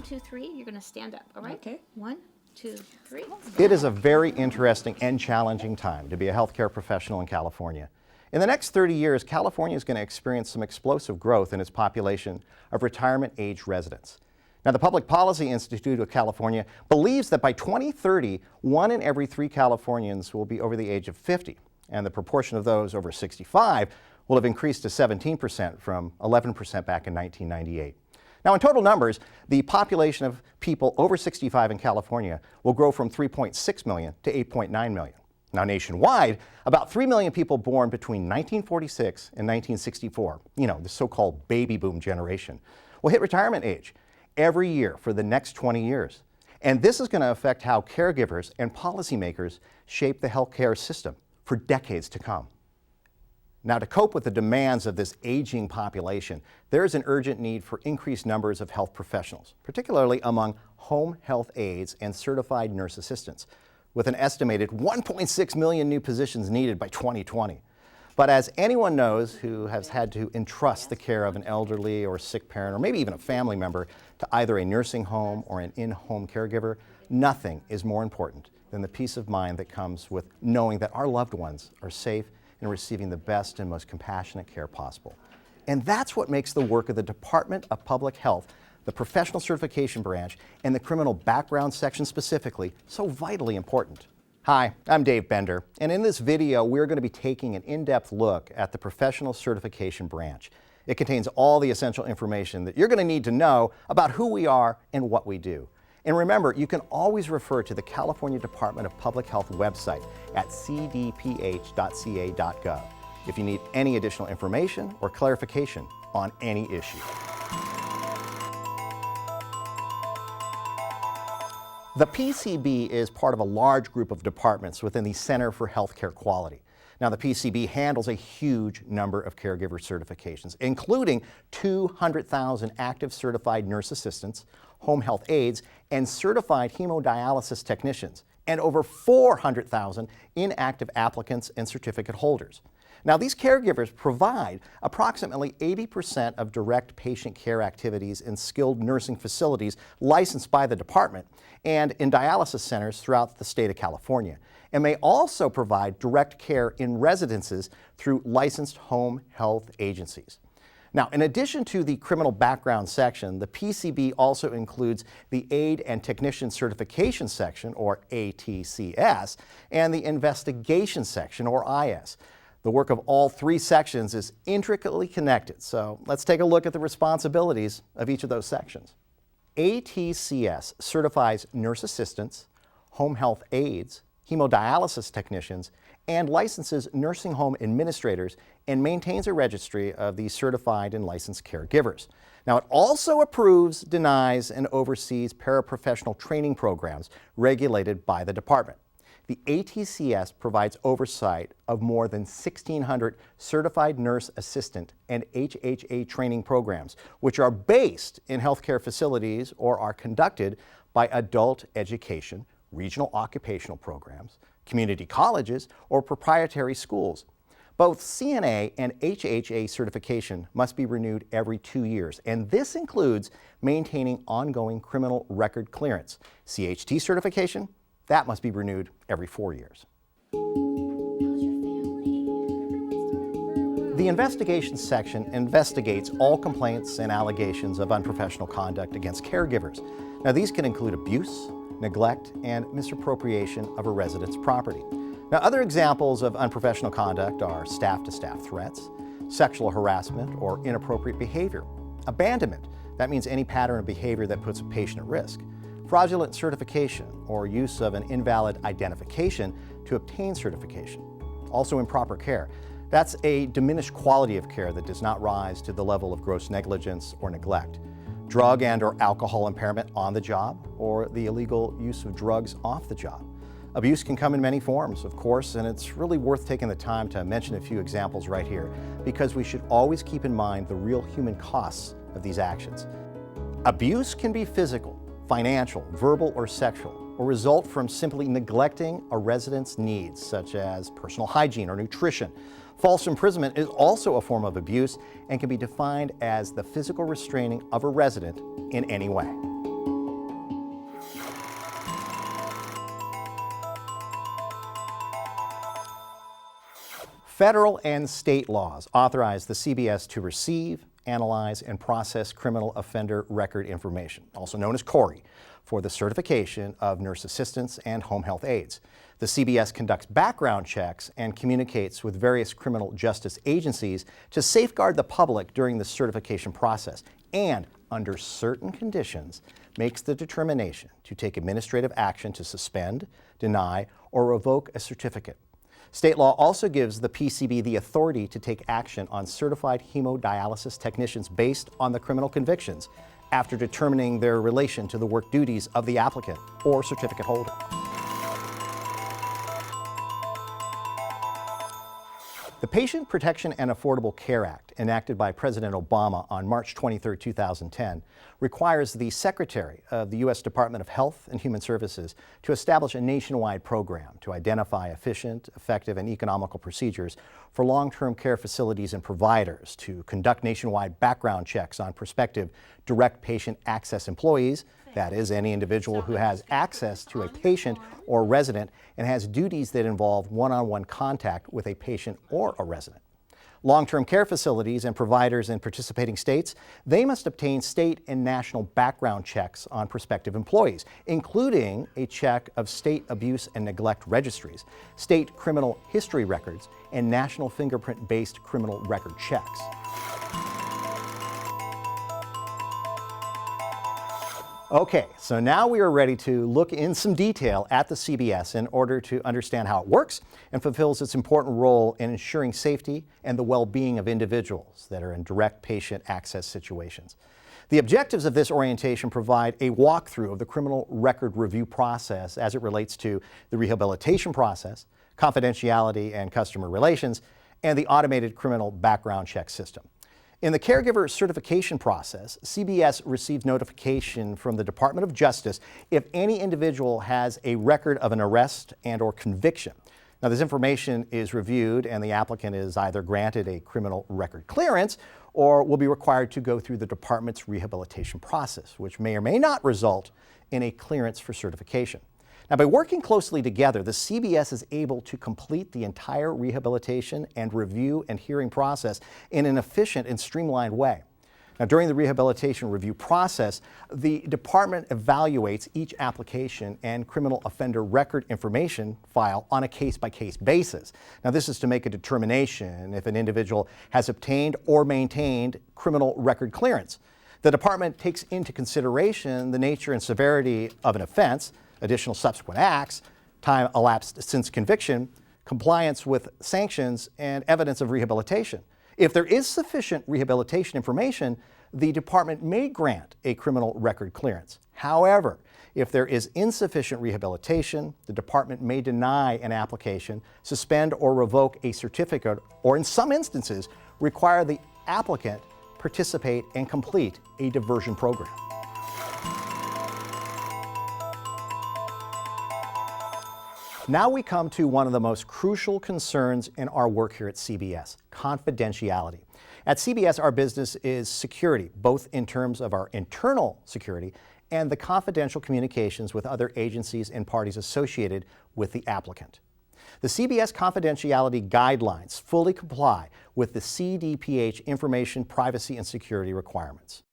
2, 3, you're going to stand up, all right? Okay. 1, 2, 3. It is a very interesting and challenging time to be a healthcare professional in California. In the next 30 years, California is going to experience some explosive growth in its population of retirement-age residents. Now, the Public Policy Institute of California believes that by 2030, 1 in every 3 Californians will be over the age of 50, and the proportion of those over 65 will have increased to 17% from 11% back in 1998. Now, in total numbers, the population of people over 65 in California will grow from 3.6 million to 8.9 million. Now, nationwide, about 3 million people born between 1946 and 1964, the so-called baby boom generation, will hit retirement age every year for the next 20 years. And this is going to affect how caregivers and policymakers shape the healthcare system for decades to come. Now, to cope with the demands of this aging population, there is an urgent need for increased numbers of health professionals, particularly among home health aides and certified nurse assistants, with an estimated 1.6 million new positions needed by 2020. But as anyone knows who has had to entrust the care of an elderly or sick parent, or maybe even a family member, to either a nursing home or an in-home caregiver, nothing is more important than the peace of mind that comes with knowing that our loved ones are safe and receiving the best and most compassionate care possible. And that's what makes the work of the Department of Public Health, the Professional Certification Branch, and the Criminal Background Section specifically, so vitally important. Hi, I'm Dave Bender, and in this video, we're going to be taking an in-depth look at the Professional Certification Branch. It contains all the essential information that you're going to need to know about who we are and what we do. And remember, you can always refer to the California Department of Public Health website at cdph.ca.gov if you need any additional information or clarification on any issue. The PCB is part of a large group of departments within the Center for Healthcare Quality. Now, the PCB handles a huge number of caregiver certifications, including 200,000 active certified nurse assistants, home health aides, and certified hemodialysis technicians, and over 400,000 inactive applicants and certificate holders. Now, these caregivers provide approximately 80% of direct patient care activities in skilled nursing facilities licensed by the department and in dialysis centers throughout the state of California, and may also provide direct care in residences through licensed home health agencies. Now, in addition to the criminal background section, the PCB also includes the Aid and Technician Certification section, or ATCS, and the Investigation section, or IS. The work of all 3 sections is intricately connected, so let's take a look at the responsibilities of each of those sections. ATCS certifies nurse assistants, home health aides, hemodialysis technicians, and licenses nursing home administrators and maintains a registry of these certified and licensed caregivers. Now, it also approves, denies, and oversees paraprofessional training programs regulated by the department. The ATCS provides oversight of more than 1,600 certified nurse assistant and HHA training programs, which are based in healthcare facilities or are conducted by adult education, regional occupational programs, community colleges, or proprietary schools. Both CNA and HHA certification must be renewed every 2 years, and this includes maintaining ongoing criminal record clearance. CHT certification, that must be renewed every 4 years. The investigation section investigates all complaints and allegations of unprofessional conduct against caregivers. Now, these can include abuse, neglect, and misappropriation of a resident's property. Now, other examples of unprofessional conduct are staff-to-staff threats, sexual harassment or inappropriate behavior, abandonment, that means any pattern of behavior that puts a patient at risk, fraudulent certification or use of an invalid identification to obtain certification. Also, improper care. That's a diminished quality of care that does not rise to the level of gross negligence or neglect. Drug and or alcohol impairment on the job, or the illegal use of drugs off the job. Abuse can come in many forms, of course, and it's really worth taking the time to mention a few examples right here, because we should always keep in mind the real human costs of these actions. Abuse can be physical, financial, verbal, or sexual, or result from simply neglecting a resident's needs, such as personal hygiene or nutrition. False imprisonment is also a form of abuse and can be defined as the physical restraining of a resident in any way. Federal and state laws authorize the CBS to receive, analyze, and process criminal offender record information, also known as CORI, for the certification of nurse assistants and home health aides. The CBS conducts background checks and communicates with various criminal justice agencies to safeguard the public during the certification process, and under certain conditions, makes the determination to take administrative action to suspend, deny, or revoke a certificate. State law also gives the PCB the authority to take action on certified hemodialysis technicians based on the criminal convictions after determining their relation to the work duties of the applicant or certificate holder. The Patient Protection and Affordable Care Act, enacted by President Obama on March 23, 2010, requires the Secretary of the U.S. Department of Health and Human Services to establish a nationwide program to identify efficient, effective, and economical procedures for long-term care facilities and providers, to conduct nationwide background checks on prospective direct patient access employees, that is, any individual who has access to a patient or resident and has duties that involve one-on-one contact with a patient or a resident. Long-term care facilities and providers in participating states, they must obtain state and national background checks on prospective employees, including a check of state abuse and neglect registries, state criminal history records, and national fingerprint-based criminal record checks. Okay, so now we are ready to look in some detail at the CBS in order to understand how it works and fulfills its important role in ensuring safety and the well-being of individuals that are in direct patient access situations. The objectives of this orientation provide a walkthrough of the criminal record review process as it relates to the rehabilitation process, confidentiality and customer relations, and the automated criminal background check system. In the caregiver certification process, CBS receives notification from the Department of Justice if any individual has a record of an arrest and/or conviction. Now, this information is reviewed and the applicant is either granted a criminal record clearance or will be required to go through the department's rehabilitation process, which may or may not result in a clearance for certification. Now, by working closely together, the CBS is able to complete the entire rehabilitation and review and hearing process in an efficient and streamlined way. Now, during the rehabilitation review process, the department evaluates each application and criminal offender record information file on a case-by-case basis. Now, this is to make a determination if an individual has obtained or maintained criminal record clearance. The department takes into consideration the nature and severity of an offense, additional subsequent acts, time elapsed since conviction, compliance with sanctions, and evidence of rehabilitation. If there is sufficient rehabilitation information, the department may grant a criminal record clearance. However, if there is insufficient rehabilitation, the department may deny an application, suspend or revoke a certificate, or in some instances, require the applicant participate and complete a diversion program. Now we come to one of the most crucial concerns in our work here at CBS, confidentiality. At CBS, our business is security, both in terms of our internal security and the confidential communications with other agencies and parties associated with the applicant. The CBS confidentiality guidelines fully comply with the CDPH information privacy and security requirements.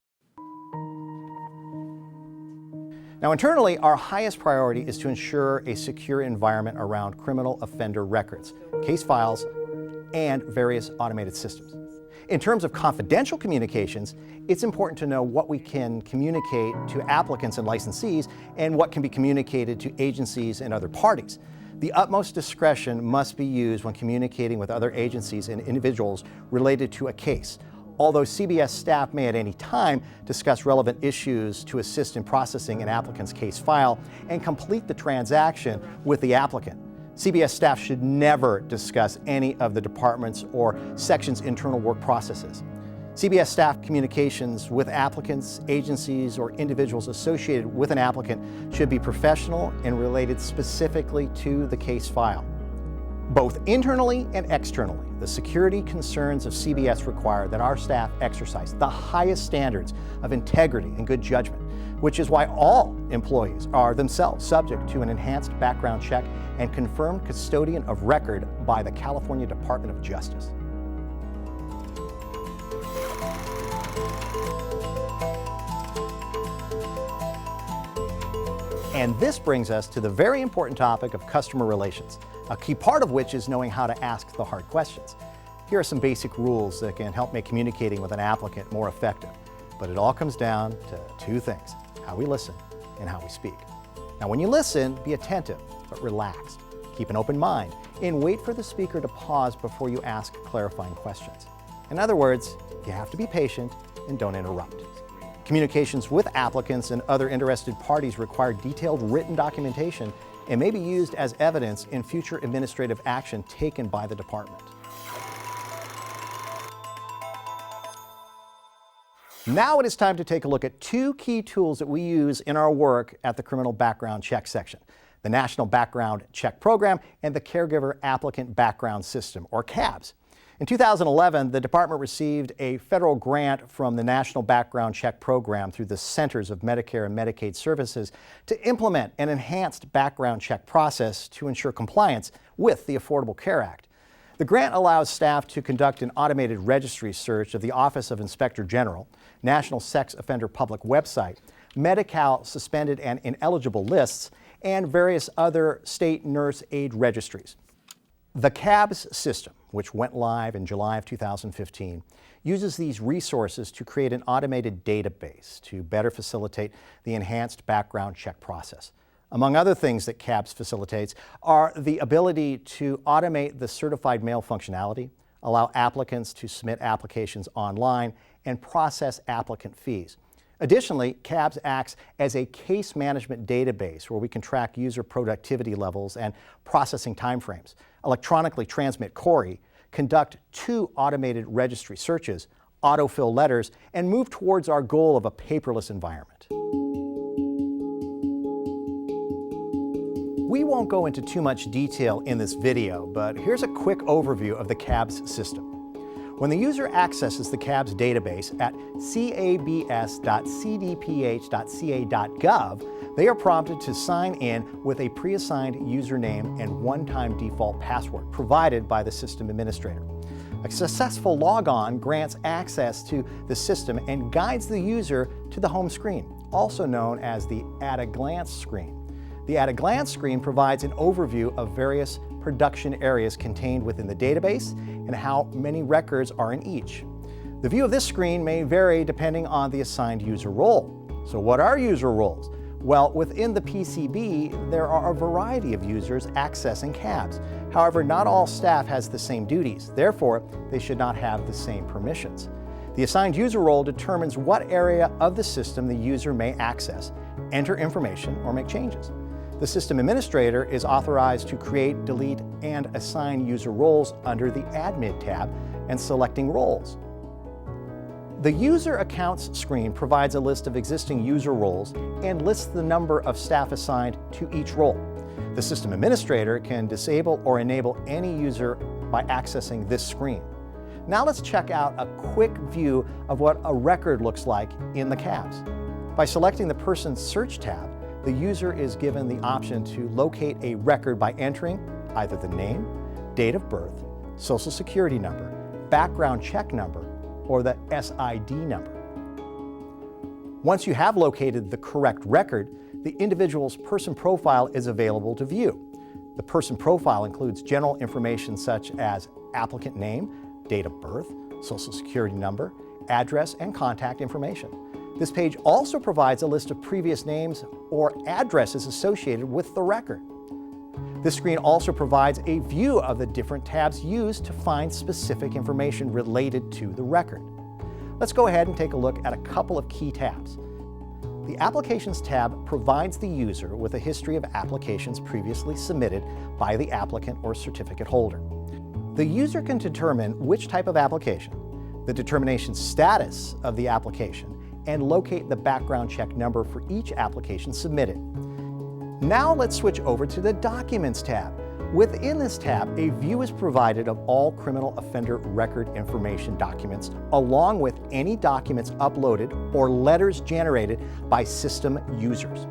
Now, internally, our highest priority is to ensure a secure environment around criminal offender records, case files, and various automated systems. In terms of confidential communications, it's important to know what we can communicate to applicants and licensees and what can be communicated to agencies and other parties. The utmost discretion must be used when communicating with other agencies and individuals related to a case. Although CBS staff may at any time discuss relevant issues to assist in processing an applicant's case file and complete the transaction with the applicant, CBS staff should never discuss any of the department's or section's internal work processes. CBS staff communications with applicants, agencies, or individuals associated with an applicant should be professional and related specifically to the case file. Both internally and externally, the security concerns of CBS require that our staff exercise the highest standards of integrity and good judgment. which is why all employees are themselves subject to an enhanced background check and confirmed custodian of record by the California Department of Justice. And this brings us to the very important topic of customer relations, a key part of which is knowing how to ask the hard questions. Here are some basic rules that can help make communicating with an applicant more effective. But it all comes down to two things: how we listen and how we speak. Now, when you listen, be attentive but relaxed. Keep an open mind and wait for the speaker to pause before you ask clarifying questions. In other words, you have to be patient and don't interrupt. Communications with applicants and other interested parties require detailed written documentation and may be used as evidence in future administrative action taken by the department. Now it is time to take a look at two key tools that we use in our work at the Criminal Background Check section: the National Background Check Program and the Caregiver Applicant Background System, or CABS. In 2011, the department received a federal grant from the National Background Check Program through the Centers of Medicare and Medicaid Services to implement an enhanced background check process to ensure compliance with the Affordable Care Act. The grant allows staff to conduct an automated registry search of the Office of Inspector General, National Sex Offender Public Website, Medi-Cal suspended and ineligible lists, and various other state nurse aid registries. The CABS system, which went live in July of 2015, uses these resources to create an automated database to better facilitate the enhanced background check process. Among other things that CABS facilitates are the ability to automate the certified mail functionality, allow applicants to submit applications online, and process applicant fees. Additionally, CABS acts as a case management database where we can track user productivity levels and processing timeframes, electronically transmit query, conduct 2 automated registry searches, autofill letters, and move towards our goal of a paperless environment. We won't go into too much detail in this video, but here's a quick overview of the CABS system. When the user accesses the CABS database at cabs.cdph.ca.gov, they are prompted to sign in with a pre-assigned username and one-time default password provided by the system administrator. A successful logon grants access to the system and guides the user to the home screen, also known as the at-a-glance screen. The at-a-glance screen provides an overview of various production areas contained within the database and how many records are in each. The view of this screen may vary depending on the assigned user role. So what are user roles? Well, within the PCB, there are a variety of users accessing CABS. However, not all staff has the same duties. Therefore, they should not have the same permissions. The assigned user role determines what area of the system the user may access, enter information, or make changes. The system administrator is authorized to create, delete, and assign user roles under the Admin tab and selecting roles. The User Accounts screen provides a list of existing user roles and lists the number of staff assigned to each role. The system administrator can disable or enable any user by accessing this screen. Now let's check out a quick view of what a record looks like in the CABS. By selecting the Person Search tab, the user is given the option to locate a record by entering either the name, date of birth, social security number, background check number, or the SID number. Once you have located the correct record, the individual's person profile is available to view. The person profile includes general information such as applicant name, date of birth, social security number, address, and contact information. This page also provides a list of previous names or addresses associated with the record. This screen also provides a view of the different tabs used to find specific information related to the record. Let's go ahead and take a look at a couple of key tabs. The Applications tab provides the user with a history of applications previously submitted by the applicant or certificate holder. The user can determine which type of application, the determination status of the application, and locate the background check number for each application submitted. Now let's switch over to the Documents tab, Within this tab, a view is provided of all criminal offender record information documents, along with any documents uploaded or letters generated by system users.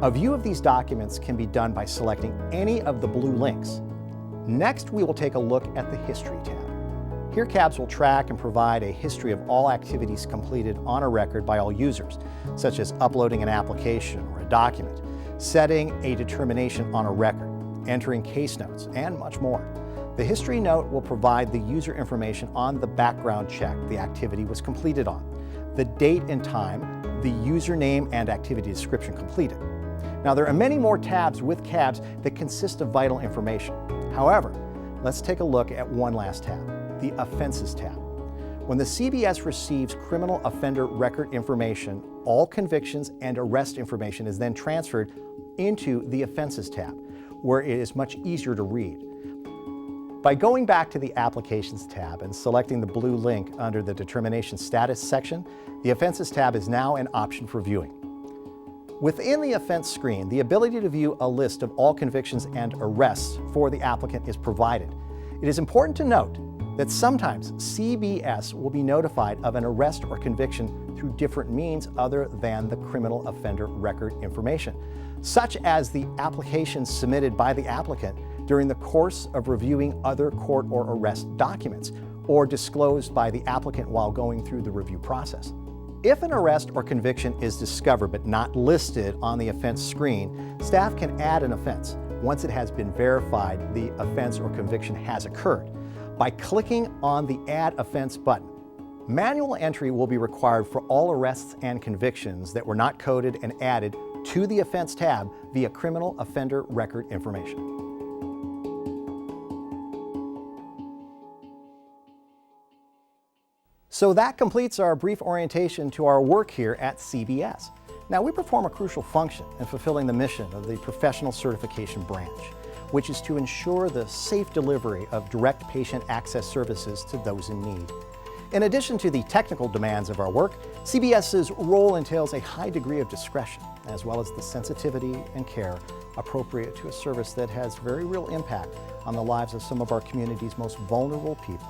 A view of these documents can be done by selecting any of the blue links. Next, we will take a look at the History tab. Here, CABS will track and provide a history of all activities completed on a record by all users, such as uploading an application or a document, setting a determination on a record, entering case notes, and much more. The History note will provide the user information on the background check the activity was completed on, the date and time, the username and activity description completed. Now, there are many more tabs with CABS that consist of vital information. However, let's take a look at one last tab, the Offenses tab. When the CBS receives criminal offender record information, all convictions and arrest information is then transferred into the Offenses tab, where it is much easier to read. By going back to the Applications tab and selecting the blue link under the Determination Status section, the Offenses tab is now an option for viewing. Within the offense screen, the ability to view a list of all convictions and arrests for the applicant is provided. It is important to note that sometimes CBS will be notified of an arrest or conviction through different means other than the criminal offender record information, such as the applications submitted by the applicant during the course of reviewing other court or arrest documents, or disclosed by the applicant while going through the review process. If an arrest or conviction is discovered but not listed on the offense screen, staff can add an offense once it has been verified the offense or conviction has occurred by clicking on the Add Offense button. Manual entry will be required for all arrests and convictions that were not coded and added to the Offense tab via Criminal Offender Record Information. So that completes our brief orientation to our work here at CBS. Now, we perform a crucial function in fulfilling the mission of the Professional Certification Branch, which is to ensure the safe delivery of direct patient access services to those in need. In addition to the technical demands of our work, CBS's role entails a high degree of discretion, as well as the sensitivity and care appropriate to a service that has very real impact on the lives of some of our community's most vulnerable people.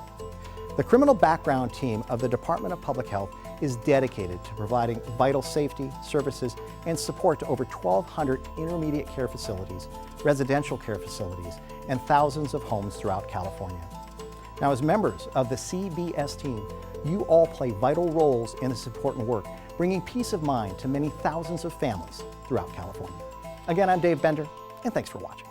The criminal background team of the Department of Public Health is dedicated to providing vital safety, services, and support to over 1,200 intermediate care facilities, residential care facilities, and thousands of homes throughout California. Now, as members of the CBS team, you all play vital roles in this important work, bringing peace of mind to many thousands of families throughout California. Again, I'm Dave Bender, and thanks for watching.